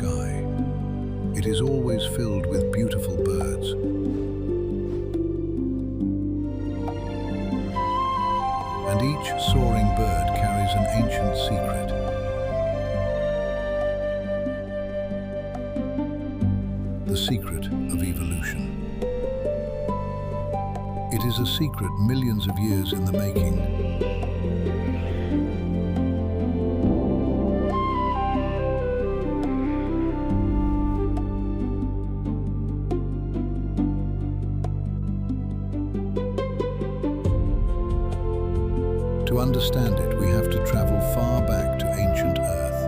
sky. It is always filled with beautiful birds. And each soaring bird carries an ancient secret. The secret of evolution. It is a secret millions of years in the making. To understand it, we have to travel far back to ancient Earth.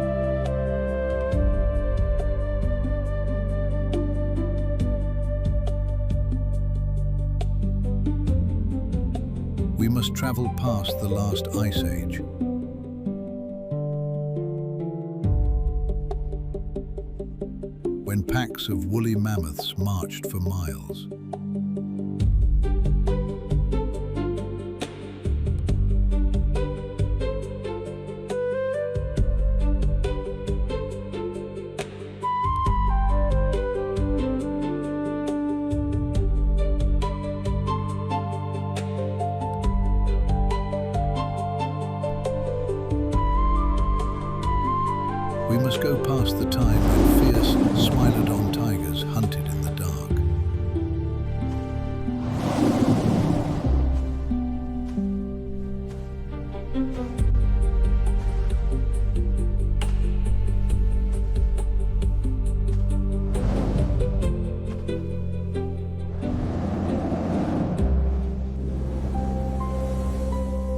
We must travel past the last ice age. When packs of woolly mammoths marched for miles. We must go past the time when fierce Smilodon tigers hunted in the dark.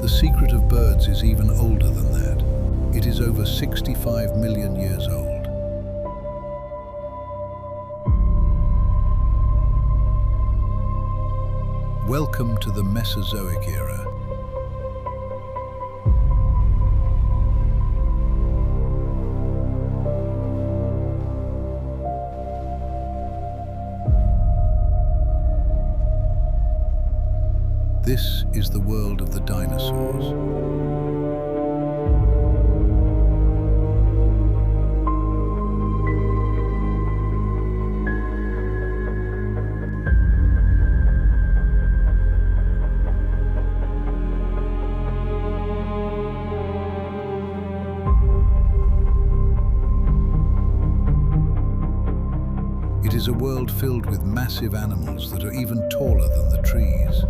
The secret of birds is even older than that. It is over 65 million years old. Welcome to the Mesozoic Era. This is the world of the dinosaurs. It is a world filled with massive animals that are even taller than the trees.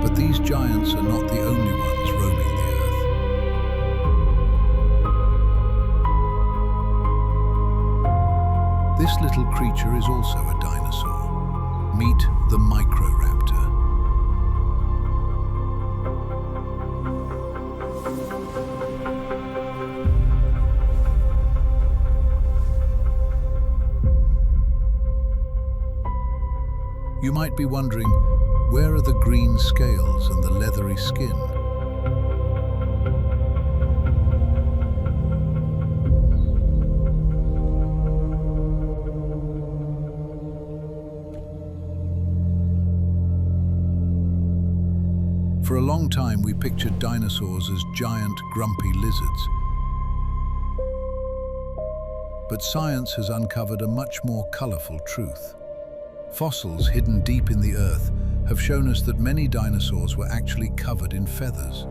But these giants are not the only ones roaming the earth. This little creature is also a dinosaur. Meet the Microraptor. You might be wondering, where are the green scales and the leathery skin? For a long time, we pictured dinosaurs as giant, grumpy lizards. But science has uncovered a much more colorful truth. Fossils hidden deep in the earth have shown us that many dinosaurs were actually covered in feathers.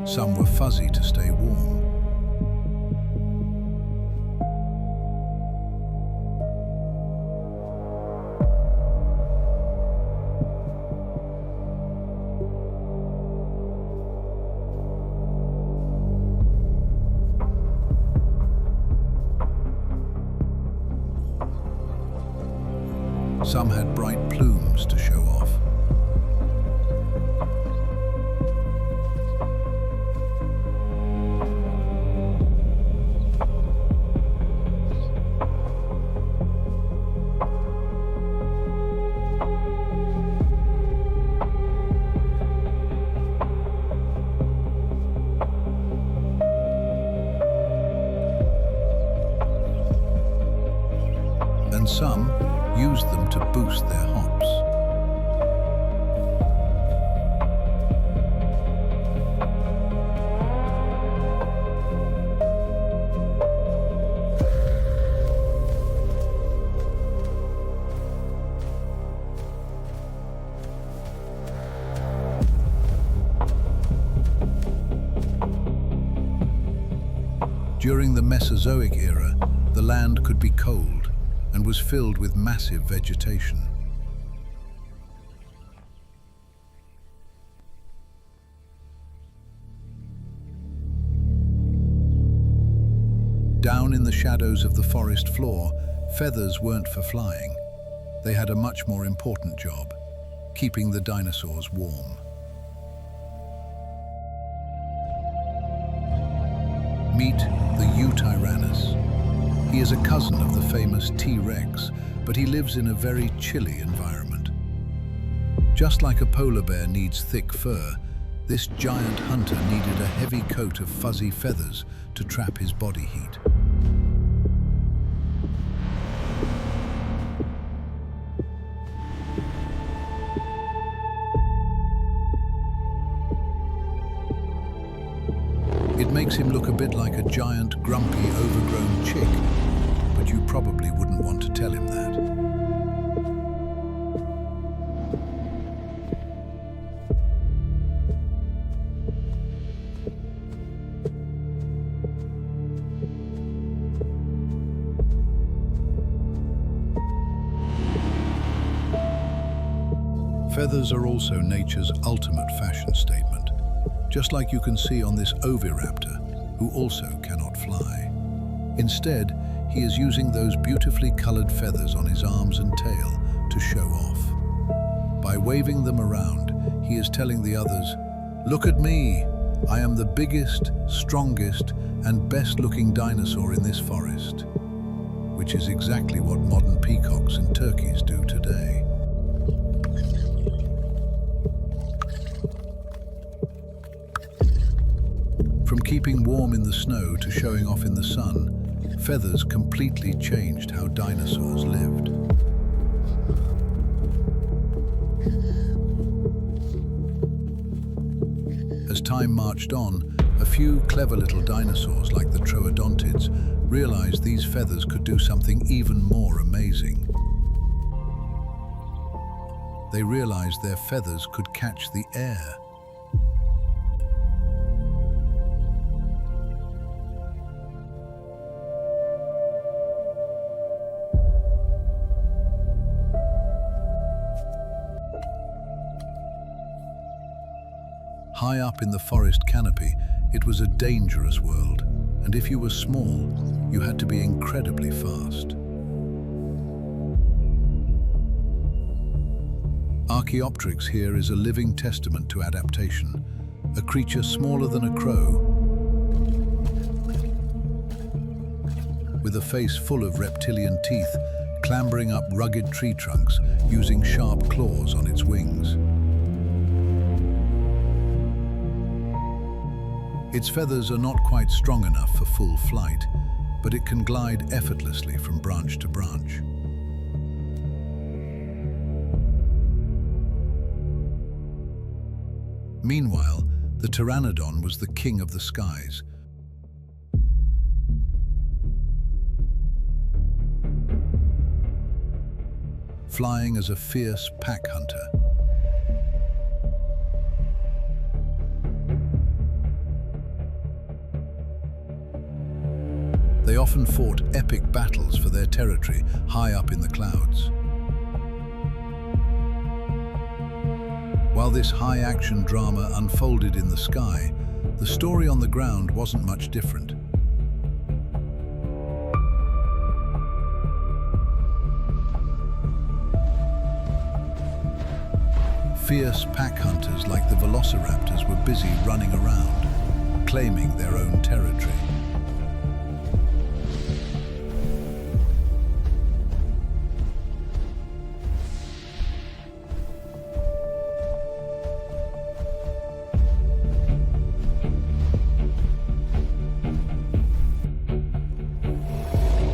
Some were fuzzy to stay warm. Some had bright plumes to show off. And some used them to boost their hops. During the Mesozoic era, the land could be cold and was filled with massive vegetation. Down in the shadows of the forest floor, feathers weren't for flying. They had a much more important job, keeping the dinosaurs warm. Meet the Eutyrannus. He is a cousin of the famous T-Rex, but he lives in a very chilly environment. Just like a polar bear needs thick fur, this giant hunter needed a heavy coat of fuzzy feathers to trap his body heat. It makes him look a bit like a giant, grumpy, overgrown chick, but you probably wouldn't want to tell him that. Feathers are also nature's ultimate fashion statement, just like you can see on this oviraptor, who also cannot fly. Instead, he is using those beautifully colored feathers on his arms and tail to show off. By waving them around, he is telling the others, "Look at me! I am the biggest, strongest, and best-looking dinosaur in this forest," which is exactly what modern peacocks and turkeys do today. From keeping warm in the snow to showing off in the sun, feathers completely changed how dinosaurs lived. As time marched on, a few clever little dinosaurs like the troodontids realized these feathers could do something even more amazing. They realized their feathers could catch the air. High up in the forest canopy, it was a dangerous world, and if you were small, you had to be incredibly fast. Archaeopteryx here is a living testament to adaptation, a creature smaller than a crow, with a face full of reptilian teeth, clambering up rugged tree trunks using sharp claws on its wings. Its feathers are not quite strong enough for full flight, but it can glide effortlessly from branch to branch. Meanwhile, the pteranodon was the king of the skies. Flying as a fierce pack hunter. They often fought epic battles for their territory high up in the clouds. While this high-action drama unfolded in the sky, the story on the ground wasn't much different. Fierce pack hunters like the velociraptors were busy running around, claiming their own territory.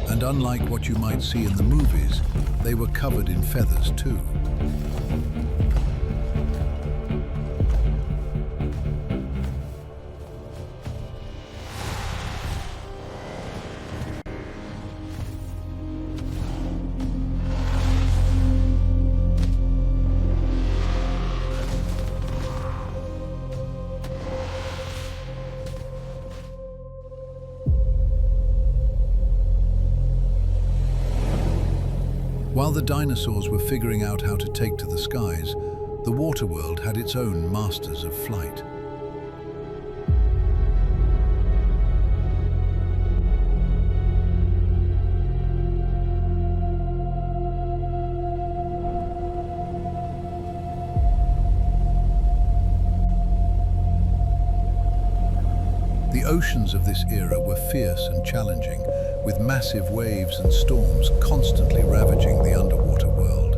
And unlike what you might see in the movies, they were covered in feathers too. While the dinosaurs were figuring out how to take to the skies, the water world had its own masters of flight. The oceans of this era were fierce and challenging, with massive waves and storms constantly ravaging the underwater world.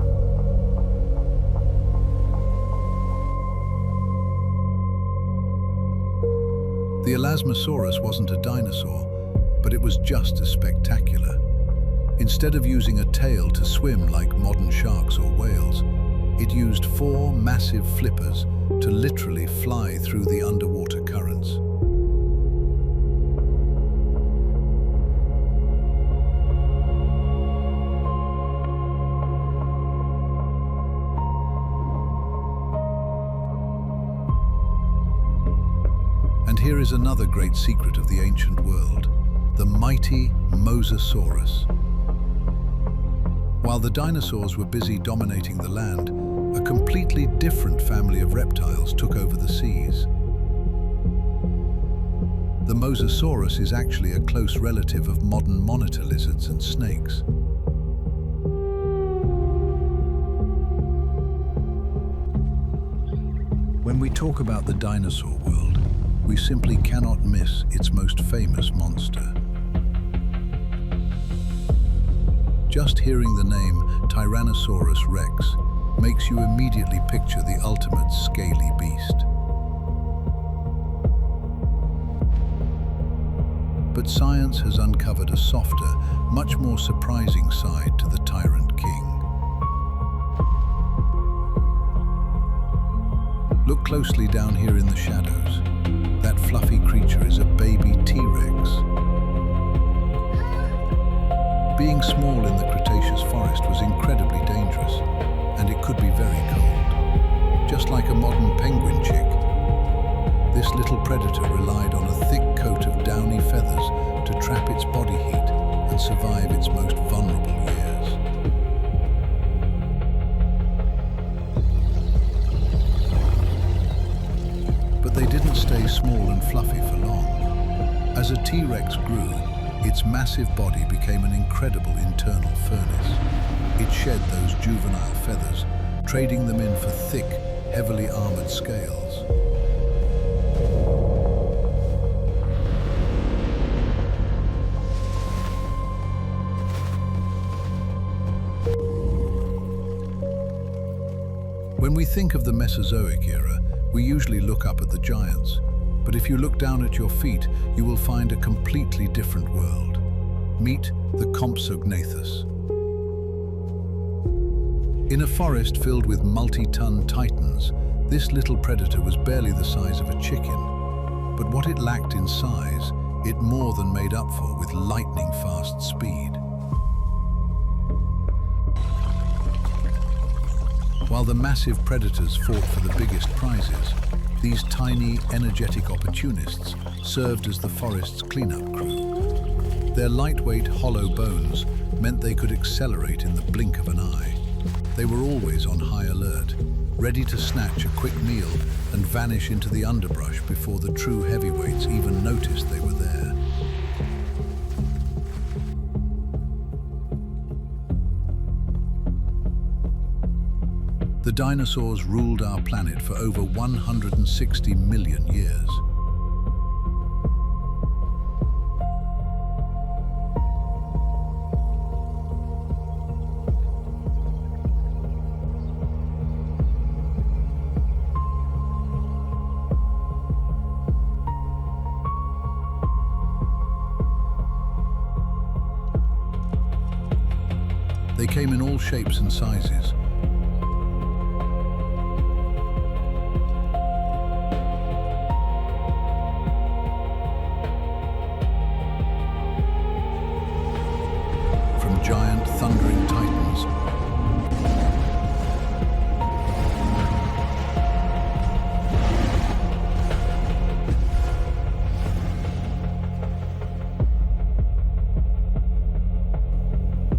The Elasmosaurus wasn't a dinosaur, but it was just as spectacular. Instead of using a tail to swim like modern sharks or whales, it used 4 massive flippers to literally fly through the underwater currents. And here is another great secret of the ancient world, the mighty Mosasaurus. While the dinosaurs were busy dominating the land, a completely different family of reptiles took over the seas. The Mosasaurus is actually a close relative of modern monitor lizards and snakes. When we talk about the dinosaur world, we simply cannot miss its most famous monster. Just hearing the name Tyrannosaurus Rex makes you immediately picture the ultimate scaly beast. But science has uncovered a softer, much more surprising side to the tyrant king. Look closely down here in the shadows. That fluffy creature is a baby T-Rex. Being small in the Cretaceous forest was incredibly dangerous, and it could be very cold. Just like a modern penguin chick, this little predator relied on a thick coat of downy feathers to trap its body heat and survive its most vulnerable years. But they didn't stay small and fluffy for long. As a T-Rex grew, its massive body became an incredible internal furnace. It shed those juvenile feathers, trading them in for thick, heavily armored scales. When we think of the Mesozoic era, we usually look up at the giants. But if you look down at your feet, you will find a completely different world. Meet the Compsognathus. In a forest filled with multi-ton titans, this little predator was barely the size of a chicken. But what it lacked in size, it more than made up for with lightning-fast speed. While the massive predators fought for the biggest prizes, these tiny, energetic opportunists served as the forest's cleanup crew. Their lightweight, hollow bones meant they could accelerate in the blink of an eye. They were always on high alert, ready to snatch a quick meal and vanish into the underbrush before the true heavyweights even noticed they were there. The dinosaurs ruled our planet for over 160 million years. They came in all shapes and sizes. From giant thundering titans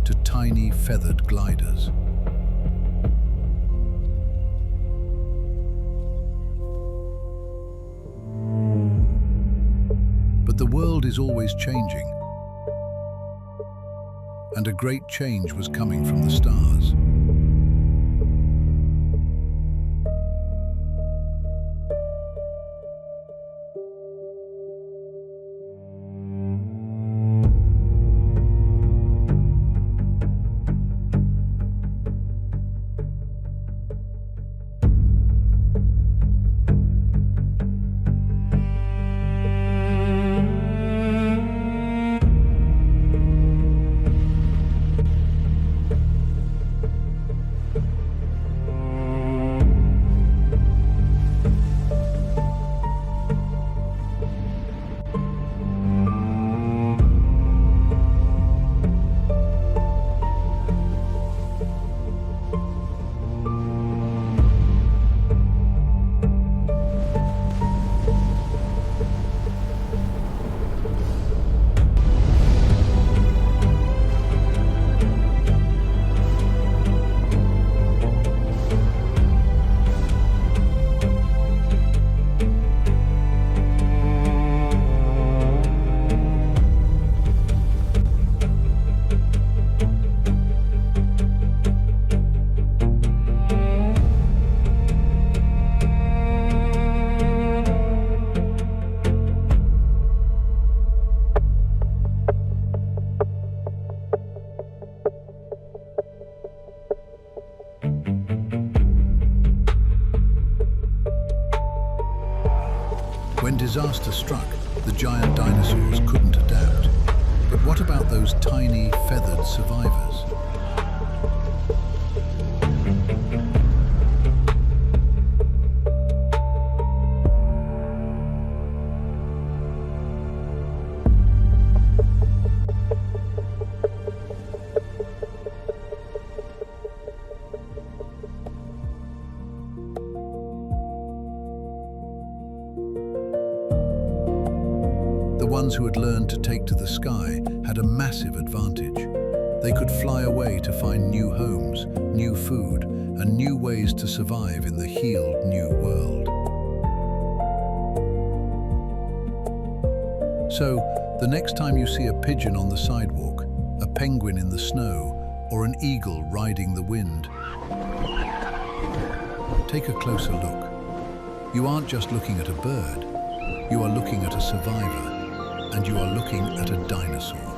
to tiny feathered gliders. But the world is always changing, and a great change was coming from the stars. When disaster struck, the giant dinosaurs couldn't adapt. But what about those tiny, feathered survivors? The ones who had learned to take to the sky had a massive advantage. They could fly away to find new homes, new food, and new ways to survive in the healed new world. So, the next time you see a pigeon on the sidewalk, a penguin in the snow, or an eagle riding the wind, take a closer look. You aren't just looking at a bird, you are looking at a survivor. And you are looking at a dinosaur.